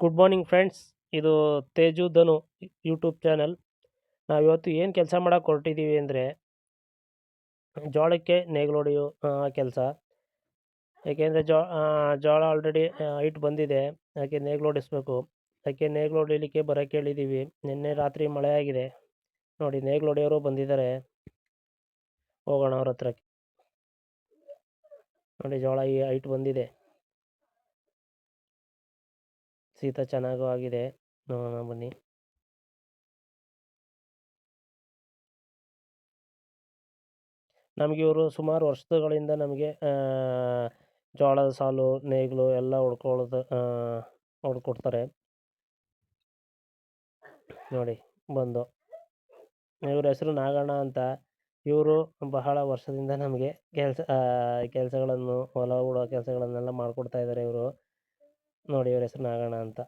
Good morning friends. ಇದು ತೇಜು ಧನು YouTube channel. ನಾವಿವತ್ತು ಏನು ಕೆಲಸ ಮಾಡೋಕೆ ಹೊರಟಿದ್ದೀವಿ ಅಂದರೆ ಜೋಳಕ್ಕೆ ನೇಗಿಲು ಹೊಡೆಯೋ ಕೆಲಸ. ಯಾಕೆಂದರೆ ಜೋಳ ಆಲ್ರೆಡಿ ಹೈಟ್ ಬಂದಿದೆ, ಅದಕ್ಕೆ ನೇಗಿಲು ಹೊಡಿಸ್ಬೇಕು. ಅದಕ್ಕೆ ನೇಗಿಲು ಹೊಡಿಲಿಕ್ಕೆ ಬರೋಕ್ಕೆ ಹೇಳಿದ್ದೀವಿ. ನಿನ್ನೆ ರಾತ್ರಿ ಮಳೆ ಆಗಿದೆ ನೋಡಿ, ನೇಗಿಲು ಹೊಡೆಯೋರು ಬಂದಿದ್ದಾರೆ. ಹೋಗೋಣ ಅವ್ರ ಹತ್ರಕ್ಕೆ. ನೋಡಿ ಜೋಳ ಈ ಹೈಟ್ ಬಂದಿದೆ, ಶೀತ ಚೆನ್ನಾಗೂ ಆಗಿದೆ. ನೋಡೋಣ ಬನ್ನಿ. ನಮಗೆ ಇವರು ಸುಮಾರು ವರ್ಷಗಳಿಂದ ನಮಗೆ ಜೋಳದ ಸಾಲು, ನೇಗಿಲು ಎಲ್ಲ ಹೊಡ್ಕೊಡ್ತಾರೆ ನೋಡಿ. ಬಂದು ಇವ್ರ ಹೆಸರು ನಾಗಣ್ಣ ಅಂತ. ಇವರು ಬಹಳ ವರ್ಷದಿಂದ ನಮಗೆ ಕೆಲಸಗಳನ್ನು, ಹೊಲ ಉಳೋ ಕೆಲಸಗಳನ್ನೆಲ್ಲ ಮಾಡಿಕೊಡ್ತಾ ಇದ್ದಾರೆ ಇವರು. ನೋಡಿ ಇವ್ರ ಹೆಸರು ನಾಗಣ್ಣ ಅಂತ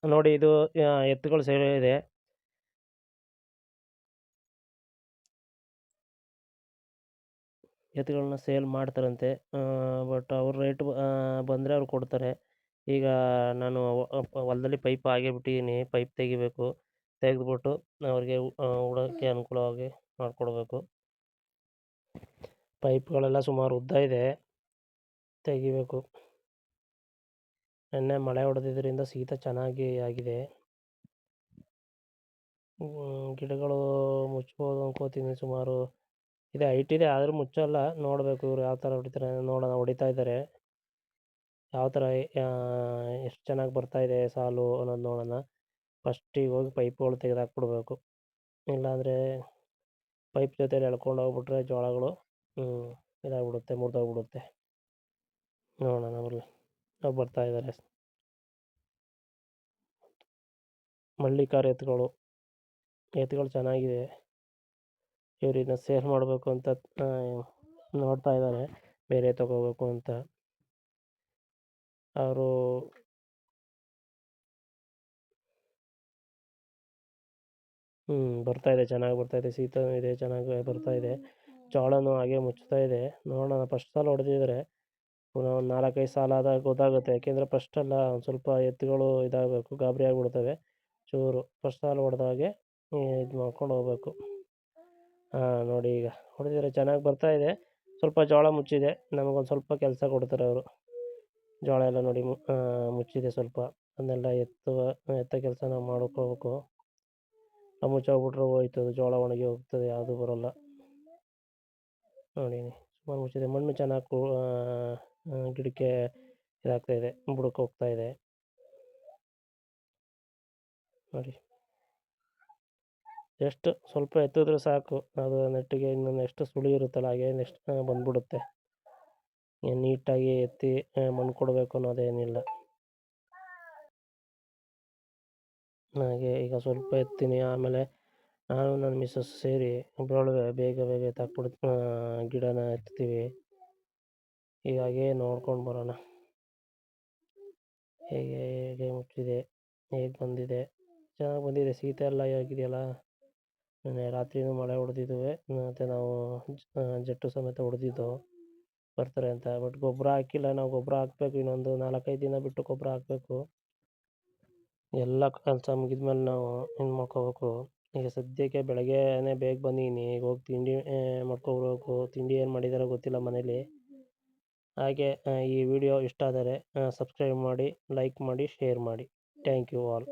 ನೋಡಿ. ಇದು ಎತ್ತುಗಳು ಸೇವೆ ಇದೆ. ಎತ್ತುಗಳನ್ನ ಸೇಲ್ ಮಾಡ್ತಾರಂತೆ, ಬಟ್ ಅವ್ರ ರೇಟ್ ಬಂದರೆ ಅವ್ರು ಕೊಡ್ತಾರೆ. ಈಗ ನಾನು ಹೊಲದಲ್ಲಿ ಪೈಪ್ ಹಾಗೇ ಬಿಟ್ಟಿದ್ದೀನಿ, ಪೈಪ್ ತೆಗಿಬೇಕು. ತೆಗೆದ್ಬಿಟ್ಟು ಅವ್ರಿಗೆ ಉಡೋಕ್ಕೆ ಅನುಕೂಲವಾಗಿ ಮಾಡಿಕೊಡ್ಬೇಕು. ಪೈಪ್ಗಳೆಲ್ಲ ಸುಮಾರು ಉದ್ದ ಇದೆ, ತೆಗಿಬೇಕು. ನೆನ್ನೆ ಮಳೆ ಹೊಡೆದಿದ್ದರಿಂದ ಶೀತ ಚೆನ್ನಾಗಿ ಆಗಿದೆ. ಗಿಡಗಳು ಮುಚ್ಬೋದು ಅನ್ಕೋತೀನಿ. ಸುಮಾರು ಇದೆ, ಹೈಟ್ ಇದೆ, ಆದರೂ ಮುಚ್ಚಲ್ಲ. ನೋಡಬೇಕು ಇವ್ರು ಯಾವ ಥರ ಹೊಡಿತಾರೆ. ನೋಡೋಣ, ಹೊಡಿತಾ ಇದ್ದಾರೆ ಯಾವ ಥರ, ಎಷ್ಟು ಚೆನ್ನಾಗಿ ಬರ್ತಾಯಿದೆ ಸಾಲು ಅನ್ನೋದು ನೋಡೋಣ. ಫಸ್ಟಿಗೆ ಹೋಗಿ ಪೈಪ್ಗಳು ತೆಗೆದಾಕ್ಬಿಡ್ಬೇಕು, ಇಲ್ಲಾಂದರೆ ಪೈಪ್ ಜೊತೆಲಿ ಎಳ್ಕೊಂಡು ಹೋಗ್ಬಿಟ್ರೆ ಜೋಳಗಳು ಇದಾಗ್ಬಿಡುತ್ತೆ, ಮುರಿದೋಗ್ಬಿಡುತ್ತೆ. ನೋಡೋಣ ಬರಲಿ, ಬರ್ತಾ ಇದ್ದಾರೆ ಮಳ್ಳಿಕಾರ್ ಎತ್ತುಗಳು ಚೆನ್ನಾಗಿದೆ. ಇವರನ್ನ ಸೇಲ್ ಮಾಡಬೇಕು ಅಂತ ನೋಡ್ತಾ ಇದ್ದಾರೆ, ಬೇರೆ ತಗೋಬೇಕು ಅಂತ. ಅವರು ಬರ್ತಾ ಇದೆ, ಚೆನ್ನಾಗಿ ಬರ್ತಾ ಇದೆ. ಶೀತ ಇದೆ, ಚೆನ್ನಾಗಿ ಬರ್ತಾ ಇದೆ. ಜೋಳನೂ ಹಾಗೆ ಮುಚ್ತಾ ಇದೆ. ನೋಡೋಣ, ಫಸ್ಟ್ ಸಾಲ ಹೊಡೆದಿದ್ದಾರೆ. ಪುನಃ ಒಂದು 4-5 ಸಾಲ ಆದಾಗ ಗೊತ್ತಾಗುತ್ತೆ. ಯಾಕೆಂದರೆ ಫಸ್ಟೆಲ್ಲ ಒಂದು ಸ್ವಲ್ಪ ಎತ್ತುಗಳು ಇದಾಗಬೇಕು, ಗಾಬರಿ ಆಗಿಬಿಡ್ತವೆ ಚೂರು. ಫಸ್ಟ್ ಸಾಲ ಹೊಡೆದಾಗೆ ಇದು ಮಾಡ್ಕೊಂಡು ಹೋಗ್ಬೇಕು. ನೋಡಿ ಈಗ ಹೊಡೆದಿದ್ದಾರೆ, ಚೆನ್ನಾಗಿ ಬರ್ತಾ ಇದೆ. ಸ್ವಲ್ಪ ಜೋಳ ಮುಚ್ಚಿದೆ, ನಮಗೊಂದು ಸ್ವಲ್ಪ ಕೆಲಸ ಕೊಡ್ತಾರೆ ಅವರು. ಜೋಳ ಎಲ್ಲ ನೋಡಿ ಮುಚ್ಚಿದೆ ಸ್ವಲ್ಪ, ಅದನ್ನೆಲ್ಲ ಎತ್ತ ಕೆಲಸ ನಾವು ಮಾಡ್ಕೋಬೇಕು. ಮುಚ್ಚೋಗ್ಬಿಟ್ರೆ ಹೋಯ್ತು, ಜೋಳ ಒಣಗಿ ಹೋಗ್ತದೆ, ಯಾವುದು ಬರೋಲ್ಲ. ನೋಡಿ ಸುಮಾರು ಮುಚ್ಚಿದೆ. ಮಣ್ಣು ಚೆನ್ನಾಗಿ ಗಿಡಕ್ಕೆ ಇದಾಗ್ತಾಯಿದೆ, ಬುಡಕ್ಕೆ ಹೋಗ್ತಾ ಇದೆ ನೋಡಿ. ಎಷ್ಟು ಸ್ವಲ್ಪ ಎತ್ತಿದ್ರೆ ಸಾಕು, ಅದು ನೆಟ್ಟಿಗೆ ಇನ್ನೊಂದು ಎಷ್ಟು ಸುಳಿ ಇರುತ್ತಲ್ಲ ಹಾಗೆ ನೆಕ್ಸ್ಟ್ ಬಂದ್ಬಿಡುತ್ತೆ. ನೀಟಾಗಿ ಎತ್ತಿ ಮಣ್ಣು ಕೊಡಬೇಕು ಅನ್ನೋದೇನಿಲ್ಲ. ಹಾಗೆ ಈಗ ಸ್ವಲ್ಪ ಎತ್ತೀನಿ, ಆಮೇಲೆ ನಾನು ನನ್ನ ಮಿಸ್ಸಸ್ ಸೇರಿ ಒಬ್ಬರೊಳಗೆ ಬೇಗ ಎತ್ತಾಕ್ಬಿಡ್ತು ಗಿಡನ ಎತ್ತೀವಿ. ಹೀಗಾಗಿ ನೋಡ್ಕೊಂಡು ಬರೋಣ ಹೇಗೆ ಮುಚ್ಚಿದೆ, ಹೇಗೆ ಬಂದಿದೆ. ಚೆನ್ನಾಗಿ ಬಂದಿದೆ, ಶೀತ ಎಲ್ಲ ಆಗಿದೆಯಲ್ಲ. ನೆನ್ನೆ ರಾತ್ರಿನೂ ಮಳೆ ಹೊಡೆದಿದ್ದುವೆ, ಮತ್ತು ನಾವು ಜಟ್ಟು ಸಮೇತ ಹೊಡೆದಿದ್ದು ಬರ್ತಾರೆ ಅಂತ. ಬಟ್ ಗೊಬ್ಬರ ಹಾಕಿಲ್ಲ, ನಾವು ಗೊಬ್ಬರ ಹಾಕಬೇಕು. ಇನ್ನೊಂದು 4-5 ದಿನ ಬಿಟ್ಟು ಗೊಬ್ಬರ ಹಾಕಬೇಕು. ಎಲ್ಲ ಕೆಲಸ ಮುಗಿದ್ಮೇಲೆ ನಾವು ಏನು ಮಾಡ್ಕೋಬೇಕು. ಈಗ ಸದ್ಯಕ್ಕೆ ಬೆಳಗ್ಗೆನೇ ಬೇಗ ಬಂದಿದ್ದೀನಿ. ಈಗ ಹೋಗಿ ತಿಂಡಿ ಮಾಡ್ಕೊಬೇಕು. ತಿಂಡಿ ಏನು ಮಾಡಿದಾರೋ ಗೊತ್ತಿಲ್ಲ ಮನೇಲಿ. ಹಾಗೆ ಈ ವಿಡಿಯೋ ಇಷ್ಟ ಆದರೆ ಸಬ್ಸ್ಕ್ರೈಬ್ ಮಾಡಿ, ಲೈಕ್ ಮಾಡಿ, ಶೇರ್ ಮಾಡಿ. Thank you all.